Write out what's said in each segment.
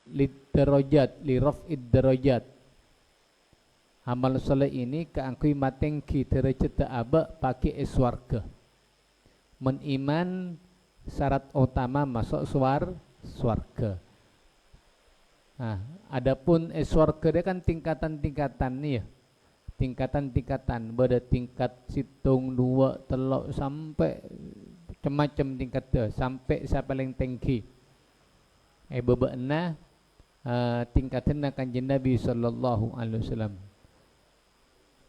lidarajat li raf'id darajat. Amal soleh ini keangkui matengki derajat aba pakai swarga. Men iman syarat utama masuk swarga. Nah, adapun swarga dia kan tingkatan-tingkatan nih ya. Tingkatan-tingkatan, pada tingkat situng 2 telok sampai macam-macam tingkat dia, sampai saya paling tinggi. Bebekna tingkatan kanjeng Nabi sallallahu alaihi wasallam.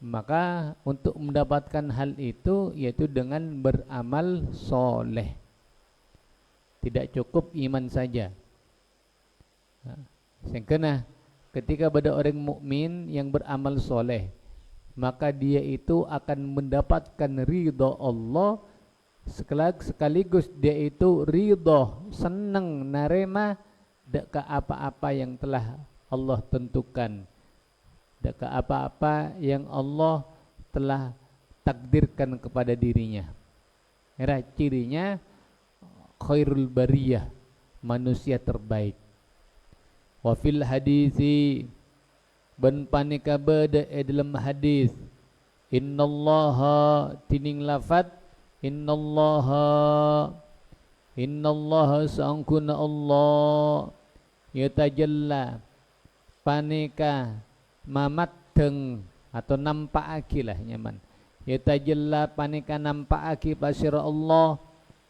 Maka untuk mendapatkan hal itu yaitu dengan beramal soleh. Tidak cukup iman saja. Sehingga ketika pada orang mukmin yang beramal soleh, maka dia itu akan mendapatkan ridha Allah, sekaligus dia itu ridha, senang, narema deka apa-apa yang telah Allah tentukan, deka apa-apa yang Allah telah takdirkan kepada dirinya. Era cirinya khairul bariyah, manusia terbaik. Wa fil hadisi ban panika beda dalam hadis, innallaha tining lafat innallaha sangkuna Allah yatajalla panika mamateng atau nampakake lah nyaman, yatajalla panika nampakake pasira Allah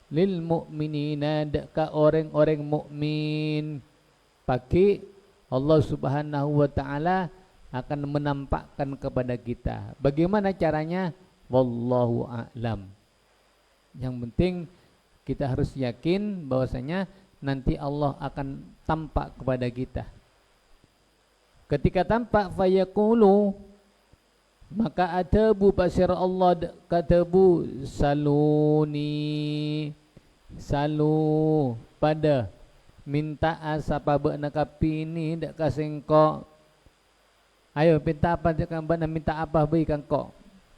lil mu'minina deka orang-orang mukmin. Pagi Allah Subhanahu wa taala akan menampakkan kepada kita. Bagaimana caranya? Wallahu a'lam. Yang penting kita harus yakin bahwasanya nanti Allah akan tampak kepada kita. Ketika tampak fayaqulu, maka adabu pasir Allah katabu saluni, salu pada minta asapa beuna kapini dak kasengko. Ayo minta apa dak bana minta apa beri kangko.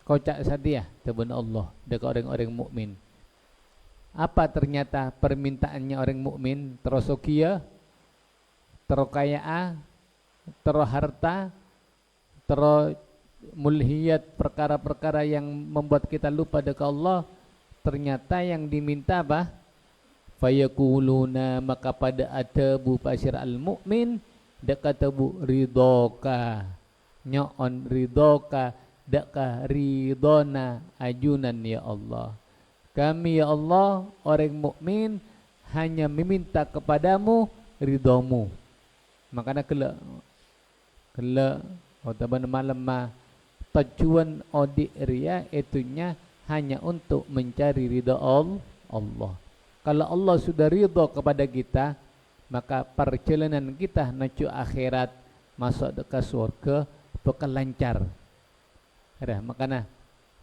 Kocak sadia teban Allah dak orang-orang mukmin. Apa ternyata permintaannya orang mukmin? Terosokia, terokayaan, teroharta, teromulhiyat, perkara-perkara yang membuat kita lupa dekat Allah. Ternyata yang diminta apa? Fayaquluna, maka pada adabu pasir al-mu'min dakatabu ridoka nyoon ridoka daka ridona ajunan ya Allah. Kami ya Allah orang mukmin hanya meminta kepadamu ridomu. Makanya kelak otaban malam tujuan audit ria itunya hanya untuk mencari ridha Allah. Kalau Allah sudah ridha kepada kita, maka perjalanan kita menuju akhirat masuk ke surga bakal lancar. Ada makanya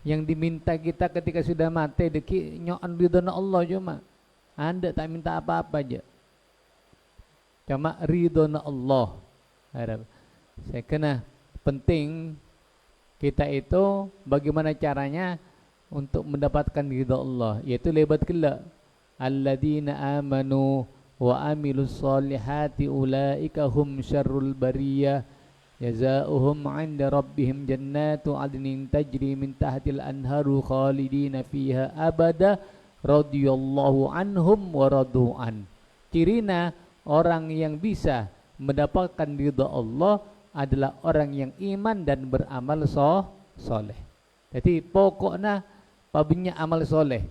yang diminta kita ketika sudah mati deki nyoan ridha Allah cuma. Anda tak minta apa-apa aja. Cuma ridha Allah. Ada. Saya kena penting kita itu bagaimana caranya untuk mendapatkan ridha Allah, yaitu lebat kelak. Alladzina amanu wa amilus solihati ulaika hum syarrul bariyah jazaohum 'inda rabbihim jannatu 'adnin tajri min tahtil anharu khalidina fiha abada radhiyallahu anhum wa radu'an. Cirina orang yang bisa mendapatkan ridha Allah adalah orang yang iman dan beramal soleh. Jadi pokoknya pabinya amal soleh.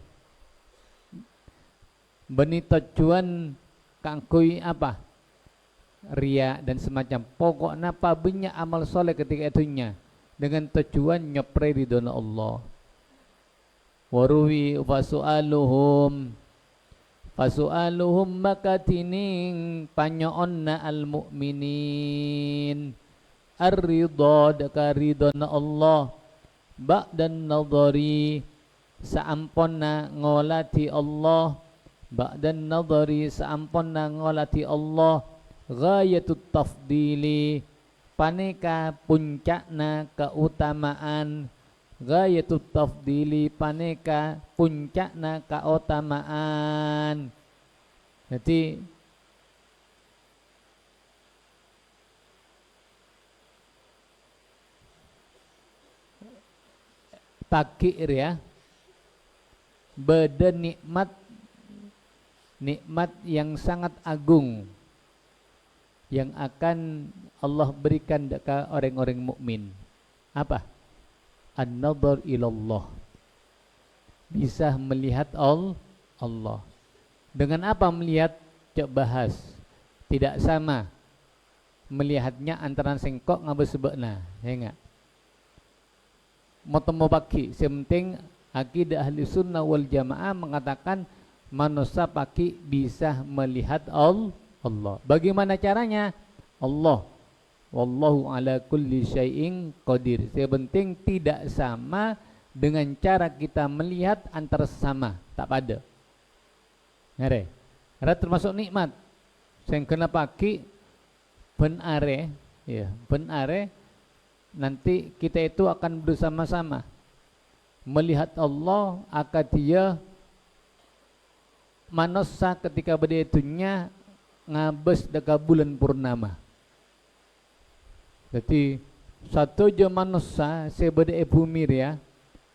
Beni tujuan kangkui apa? Ria dan semacam. Pokoknya pabinya amal soleh ketika itunya dengan tujuan nyopre ridho Allah. Waruwi fasu'aluhum maka tining panyoonna al mu'minin ar-ridha daka ridhona Allah ba'dan nadhari saamponna ngolati Allah ba'dan nadhari saamponna ngolati Allah ghayatut tafdili paneka puncakna keutamaan ghayatut tafdili paneka puncakna keutamaan. Jadi pakir ya, beda nikmat yang sangat agung yang akan Allah berikan dekat orang-orang mukmin. Apa? An-nadhar ilallah. Bisa melihat Allah. Dengan apa melihat? Cek bahas. Tidak sama melihatnya antara sengkok ngabe sebekna, ya enggak? Mau paki, sementing akidah ahli sunnah wal jamaah mengatakan manusia paki bisa melihat Allah. Bagaimana caranya? Allah, wallahu ala kulli syai'in qadir. Sebenting tidak sama dengan cara kita melihat antara sesama, tak pada. Ngare. Ada termasuk nikmat. Yang kena paki benare, ya, benare nanti kita itu akan bersama-sama melihat Allah akan dia manusia ketika beritunya ngabes dekat bulan purnama. Jadi satu jam manusia sebeda bumi ya,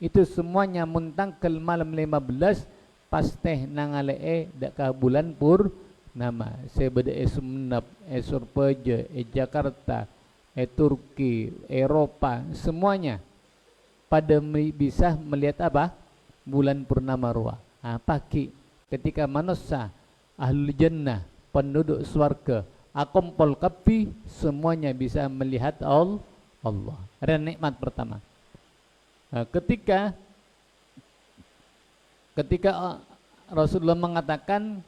itu semuanya muntang ke malam 15 pasteh nangalee dekat bulan purnama. Sebeda Sumenep, Surabaya, Jakarta, Turki, Eropa, semuanya pada bisa melihat apa? Bulan purnama ruah. Pagi ketika manusia ahlul jannah, penduduk surga, akompol kapi, semuanya bisa melihat Allah. Ada nikmat pertama. Ketika Rasulullah mengatakan,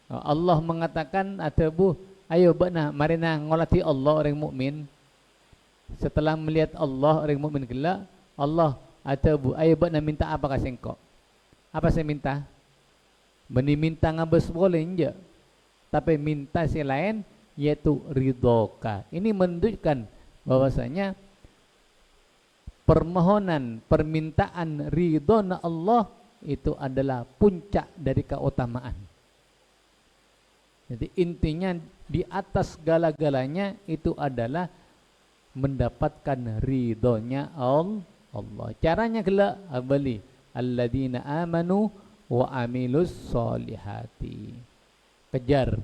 Allah mengatakan atabu, ayo bana marina ngolati Allah orang mukmin. Setelah melihat Allah orang mukmin gelak, Allah atabu, ayo bana minta apa kasih engkau? Apa saya minta? Beni minta ngabes boleh enggak? Tapi minta si lain yaitu ridhoka. Ini menunjukkan bahwasanya permohonan, permintaan ridhona Allah itu adalah puncak dari keutamaan. Jadi intinya di atas segala-galanya itu adalah mendapatkan ridhonya Allah. Caranya gelak abali alladzina amanu wa amilus solihati. Kejar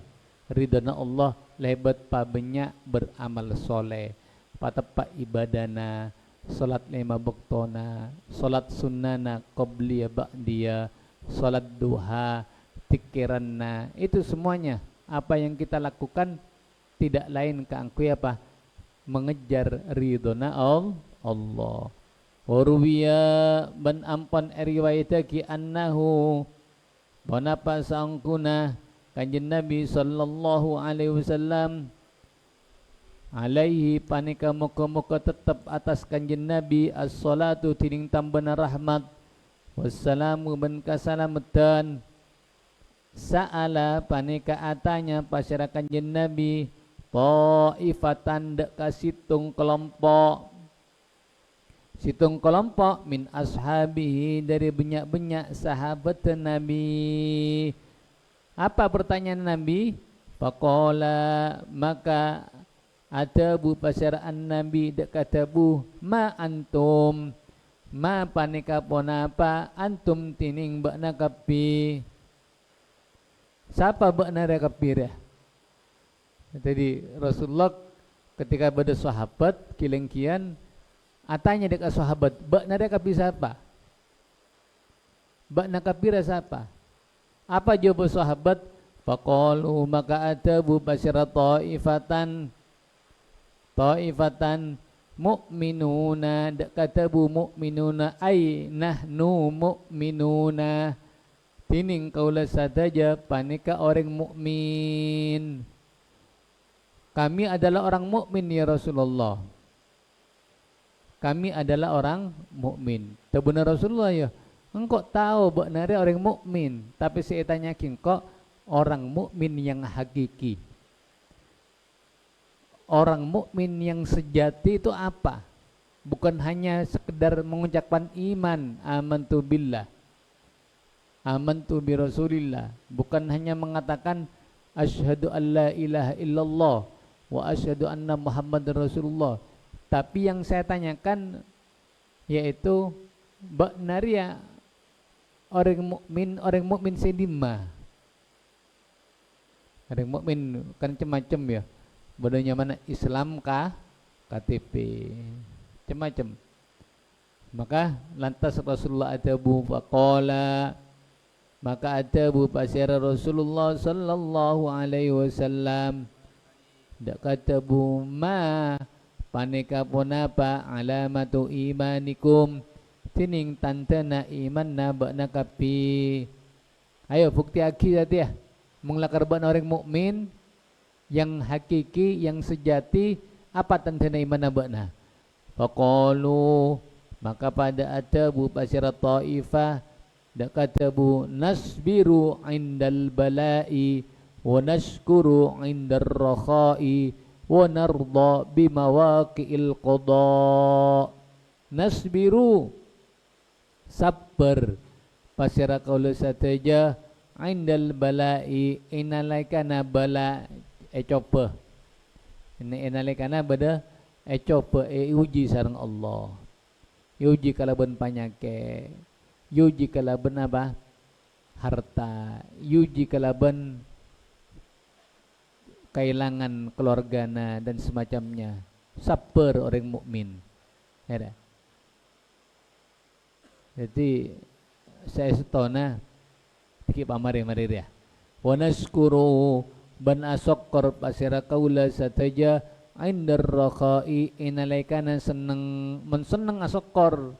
ridhona Allah lebat pabenyak beramal soleh, patepak ibadana, salat 5 waktona, salat sunnana qabliya ba'diya, salat duha, tikiranna, itu semuanya apa yang kita lakukan tidak lain keangkui apa? Mengejar ridhona Allah. Waruwiya ban ampan riwayataki annahu banapa sangkuna kanjeng Nabi sallallahu alaihi wasallam alaihi panika muka-muka tetap atas kanjeng Nabi as-salatu tining tambana rahmat wassalamu ban kasalamatan sa'ala panika atanya pasira kanjeng Nabi ta'ifatan dak kasitung kelompok min ashabihi dari banyak-banyak sahabat Nabi. Apa pertanyaan Nabi? Faqala maka atabu pasaraan Nabi dak katabu ma antum ma panika ponapa antum tining bakna kapi. Siapa bakna kapi ya? Jadi Rasulullah ketika pada sahabat kilengkian atanya dekat sahabat, bakna dia kapi siapa? Bakna kapira siapa? Apa jawab sahabat? Faqalu maka atabu basyara ta'ifatan mu'minuna katabu mu'minuna ay nahnu mu'minuna tining kaula sadaja panika orang mukmin. Kami adalah orang mukmin ya Rasulullah. Kami adalah orang mukmin. Benar Rasulullah ya. Engkau tahu baknare orang mukmin, tapi saya tanyakin kok orang mukmin yang hakiki. Orang mukmin yang sejati itu apa? Bukan hanya sekedar mengucapkan iman, amantu billah, amantu bi Rasulillah. Bukan hanya mengatakan asyhadu alla ilaha illallah wa asyhadu anna Muhammadar Rasulullah. Tapi yang saya tanyakan yaitu naria orang mukmin sedima. Orang mukmin kan macam-macam ya. Bodohnya mana Islam kah KTP macam-macam. Maka lantas Rasulullah adabu faqala, maka adabu pasira Rasulullah sallallahu alaihi wasallam dak katabu ma paneka ponapa alamatu imanikum tining tantana iman na bakna kapi. Ayo bukti aki tadi ya, menglakar bakna orang mukmin yang hakiki, yang sejati, apa tantana iman na bakna? Faqalu, maka pada adabu pasira taifah dak katabu nasbiru indal bala'i wa nashkuru indar rakhai wa narda bimawaqi'il qada. Nasbiru sabar pasira kaula sateja indal bala'i inalaikana bala coba ini inalaikana bada coba uji sareng Allah, uji kalaban panyake, uji kalaban apa harta, uji kalaban kehilangan keluargana dan semacamnya. Sabar orang mukmin. Ya. Jadi saya setona tiki pamari ya. Wa naskuru ban asokkor pasira kaula sataja indar rakhai inalaikana seneng menseneng asokkor.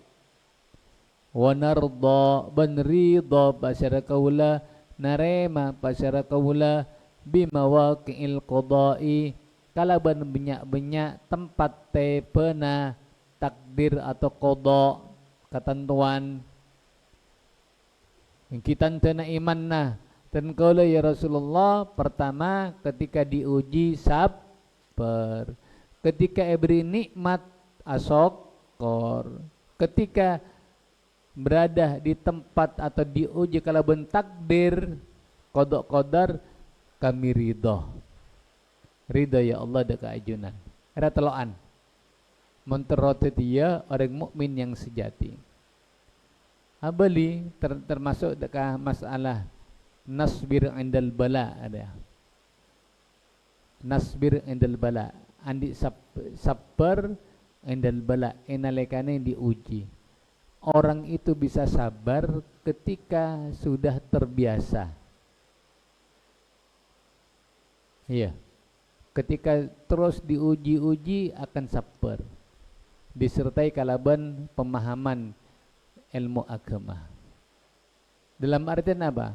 Wa narda ban ridha pasira kaula narema pasira kaula bimawaqi'il qada'i kalaban benyak-benyak tempat tepena takdir atau qada ketentuan kita tena iman nah dan kaula ya Rasulullah pertama ketika diuji sabar, ketika beri nikmat asokor, ketika berada di tempat atau diuji kalaban takdir qada qadar kami ridho ya Allah deka ajunan era teloan menteroti dia orang mukmin yang sejati. Abali termasuk deka masalah nasbir indal bala ada. Nasbir indal bala andi sabar indal bala enalekane diuji. Orang itu bisa sabar ketika sudah terbiasa. Iya, ketika terus diuji-uji akan sabar, disertai kalaban pemahaman ilmu agama. Dalam artian apa?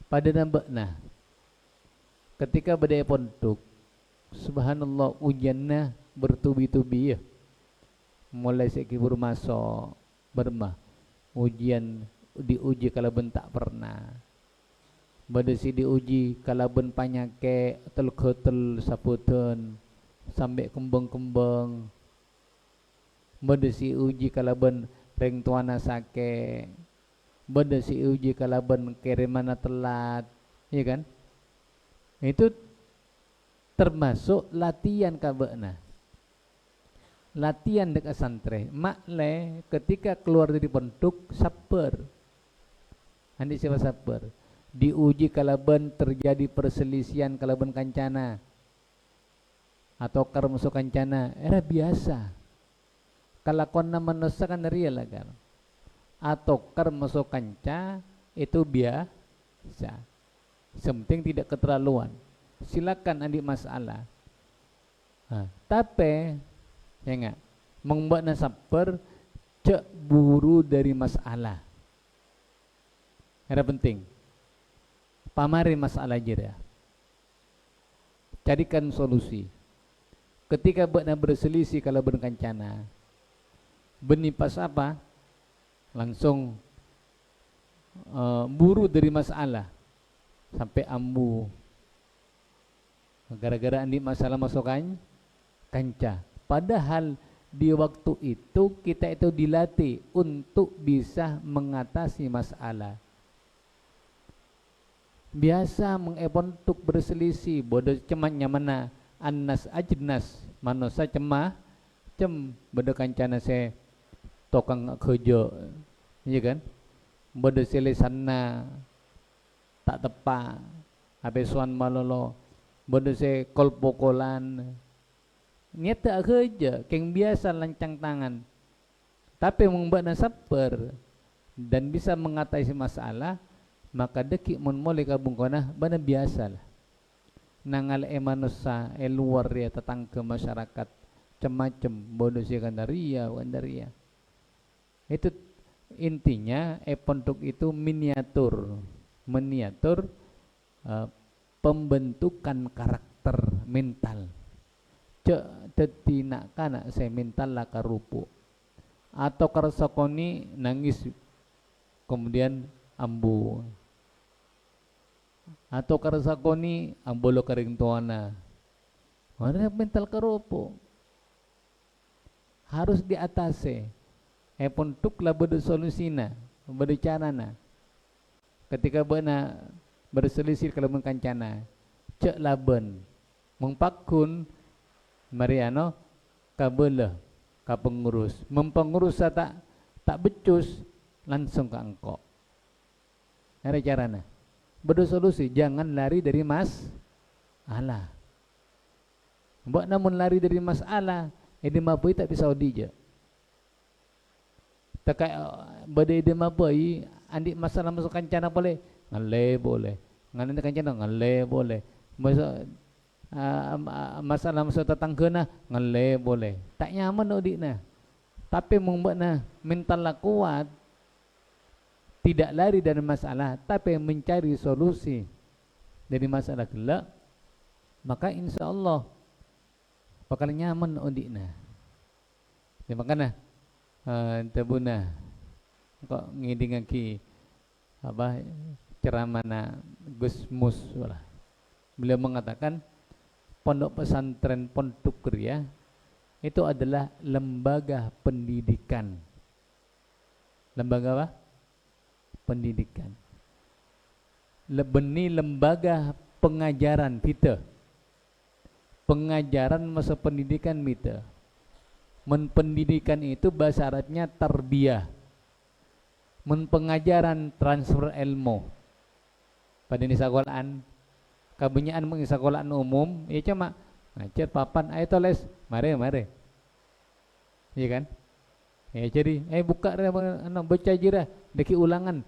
Pada nambakna, ketika badai pondok, subhanallah ujiannya bertubi-tubi ya. Mulai sekibur masuk bermah, ujian diuji kalaban tak pernah. Badasi diuji kalaban panyake tel-tel saputeun sampai kembang-kembang. Badasi uji kalaban reng tuana sake. Badasi uji kalaban kirimana telat, ya kan? Itu termasuk latihan kabeuna. Latihan dekat santre. Makle ketika keluar dari pondok sabar. Andi siapa sabar? Diuji kalaban terjadi perselisihan kalaban kancana atau kar masuk kancana era biasa kalakon manusia kan real kan atau kar masuk kanca itu biasa sementing tidak keterlaluan silakan andi masalah tapi ya enggak membuat sabar cek buru dari masalah era penting pamari masalah jera. Carikan solusi. Ketika benar berselisih kalau berkancana, benih pas apa? Langsung buru dari masalah sampai ambu. Gara-gara andi masalah masukan kanca. Padahal di waktu itu kita itu dilatih untuk bisa mengatasi masalah. Biasa mengepontuk berselisih bodoh cematnya mana annas ajnas manusia cemah cem bodoh kancana se tokang kerja, iya kan? Benda sana tak tepat, habis suan malolo, benda se kolpokolan, niat tak kerja, keng biasa lancang tangan, tapi membuat sabar dan bisa mengatasi masalah, maka dekik mun mulai kabung kona, benda biasa lah. Nangal manusia luar ya tetang ke masyarakat macam-macam bonus ya kandaria. Itu intinya pondok itu miniatur pembentukan karakter mental. Cek tetina kana saya mental lah karupu atau karsakoni nangis kemudian ambu atau karsakoni ambolo karing tuana. Mana mental karupu harus diatasi. Pondok lah beda solusina, beda carana. Ketika bena berselisih kalau mengkancana, cek laben, mengpakun, Mariano kabela, kapengurus, mempengurus tak becus, langsung ke angkok. Ada carana. Beda solusi, jangan lari dari masalah. Mbak namun lari dari masalah, ini mampu tak bisa odija. Tak beda ide mampu, andi masalah masuk kancana boleh, ngale boleh, ngale kancana ngale boleh, masuk masalah masuk tetanggana ngale boleh, tak nyaman odikna. Tapi membuat mental kuat, tidak lari dari masalah, tapi mencari solusi dari masalah gelap, maka insya Allah bakal nyaman odikna. Ya makanya tabuna kok ngiding ki apa ceramana Gus Mus lah. Beliau mengatakan pondok pesantren Pondok Ria itu adalah lembaga pendidikan. Lembaga apa? Pendidikan. Lebeni lembaga pengajaran kita. Pengajaran masa pendidikan kita. Pendidikan itu bahasa Arabnya tarbiyah. Pengajaran transfer ilmu. Pada ini sekolahan, kebanyakan meng sekolahan umum, ya cuma ngajar papan ayo les, mare. Iya kan? Ya jadi, buka baca jira, deki ulangan.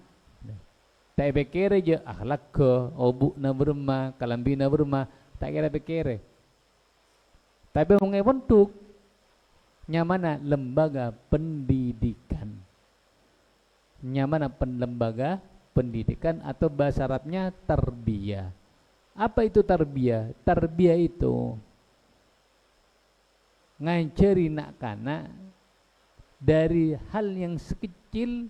Tak pikir aja akhlak ke, obu na berma, kalambi na berma, tak kira pikir. Tapi mengebentuk nyamana lembaga pendidikan. Nyamana lembaga pendidikan atau bahasa Arabnya tarbiyah. Apa itu tarbiyah? Tarbiyah itu ngajari nak kana dari hal yang sekecil,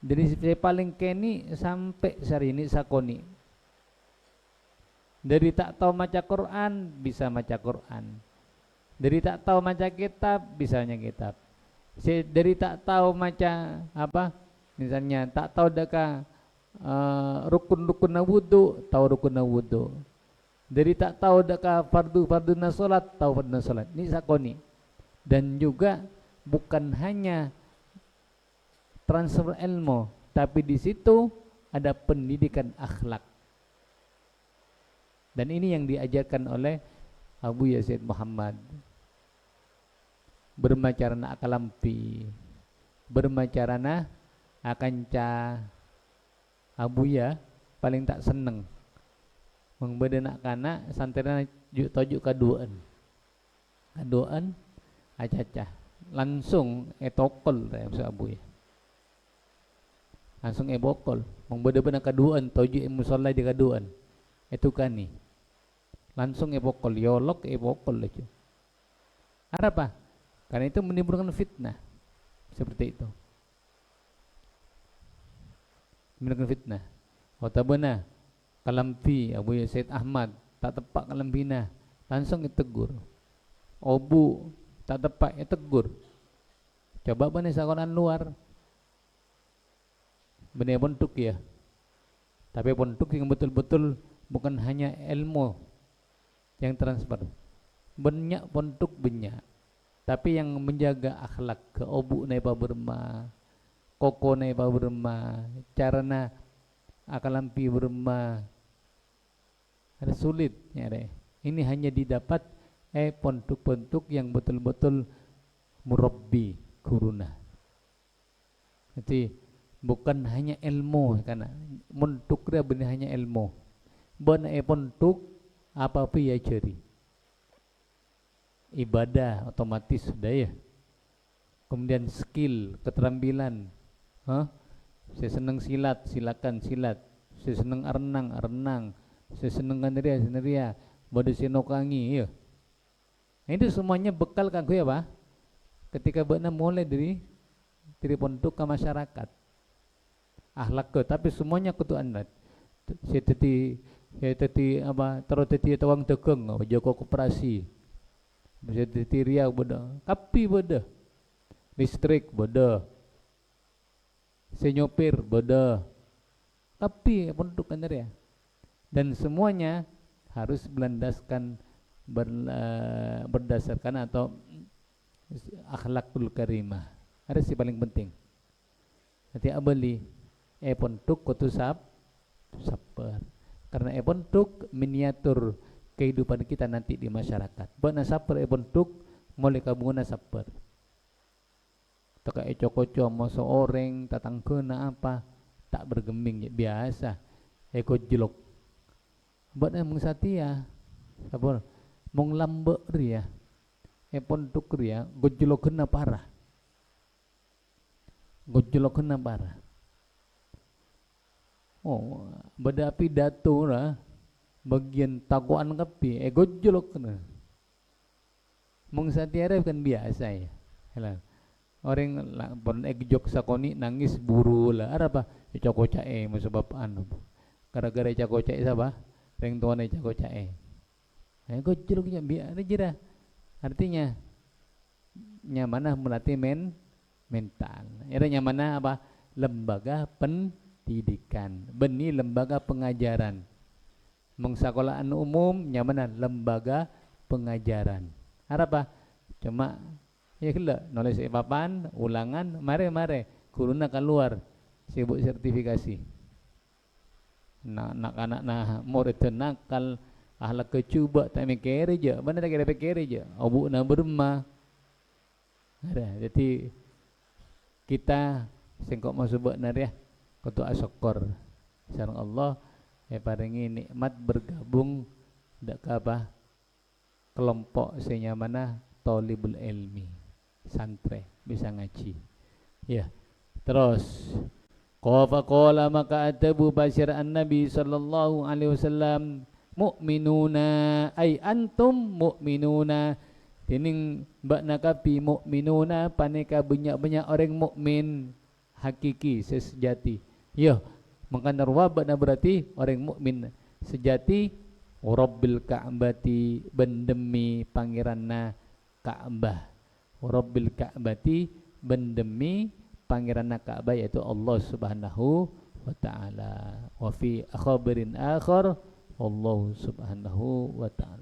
dari paling keni sampai sehari ini sakoni. Dari tak tahu maca Quran bisa maca Quran. Dari tak tahu maca kitab bisanya kitab. Dari tak tahu maca apa? Misalnya tak tahu deka rukun-rukun wudu, tahu rukun wudu. Dari tak tahu deka fardu na salat, tahu fardu na salat. Ini sakoni. Dan juga bukan hanya transfer ilmu, tapi di situ ada pendidikan akhlak. Dan ini yang diajarkan oleh Abu Yazid Muhammad. Bermacarana akalampi, bermacarana akanca Abuya paling tak seneng mengbeda nak kana santerana tojuk kaduan acaca langsung etokol saya Abuya langsung bokol mengbeda benak kaduan tojuk musalla di kaduan itu kani langsung bokol yolok bokol aja. Ada apa? Karena itu menimbulkan fitnah seperti itu. Menimbulkan fitnah. Otabana kalampi Abu Yazid Ahmad tak tepat kalampina langsung ditegur. Obu tak tepat tegur. Coba bani sekolahan luar. Bani pondok ya. Tapi pondok yang betul-betul bukan hanya ilmu yang transfer. Banyak pondok banyak. Tapi yang menjaga akhlak ke obu na berma, koko na berma, carana akalampi berma, ada sulitnya deh. Ini hanya didapat pontuk-pontuk yang betul-betul murabbi guruna. Jadi bukan hanya ilmu karena montuk dia benar hanya ilmu. Bon pontuk apa ya ceri. Ibadah otomatis sudah ya. Kemudian skill, keterampilan. Saya senang silat, silakan silat. Saya senang renang, renang. Saya senang gandaria, bodo sinokangi ya. Itu semuanya bekal kanggo ya, Pak. Ketika beuna mulai dari pondok ke masyarakat. Akhlak ke, tapi semuanya kudu andat. Saya tadi apa terus tadi tawang dagang, jago koperasi. Bisa ditiria bodoh, kapi bodoh, listrik bodoh, senyopir bodoh, kapi penduduk kan ya. Dan semuanya harus berdasarkan atau akhlakul karimah. Ada sih paling penting. Nanti abali, penduduk kutu sabar. Karena penduduk miniatur kehidupan kita nanti di masyarakat. Bana saper bentuk mulai kabuna saper. Taka eco-koco mau seorang tatang kena apa tak bergeming biasa. Eko jelok. Bana mung satia. Sabar. Mung lambe ria. Bentuk ria gojlok kena parah. Gojlok kena parah. Oh, beda pidato lah. Bagian takuan kapi, gojolok kena. Mung satiare kan biasa ya. Orang pon jok sakoni nangis buru lah. Apa? Cako cae sebab anu. Gara-gara cako cae siapa? Reng tuane cako cae. Gojoloknya biasa jira. Artinya nyamanah melatih mental. Era nyamanah apa? Lembaga pendidikan. Beni lembaga pengajaran. Mengsekolahan umum nyamanan lembaga pengajaran. Apa? Cuma ya kela nulis papan, ulangan, mare guruna keluar sibuk sertifikasi. Nak anak nah murid nakal ahlak kecuba tak mikir aja, mana tak kira pikir aja. Obu na berma. Ada. Jadi kita singkok masuk benar ya. Kutu asyukur sareng Allah paringi nikmat bergabung dak apa kelompok senyamana tolibul ilmi santre bisa ngaji ya. Terus qala maka adabu basyir an-nabi sallallahu alaihi wasallam mu'minuna ay antum mu'minuna tining mbak nakapi mu'minuna paneka banyak-banyak orang mukmin hakiki sejati ya. Maka narwabana berarti orang mukmin sejati Rabbil Ka'bati bendemi pangeranna Ka'bah. Rabbil Ka'bati bendemi pangeranna Ka'bah yaitu Allah Subhanahu wa taala. Wa fi khabarin akhar Allah Subhanahu wa taala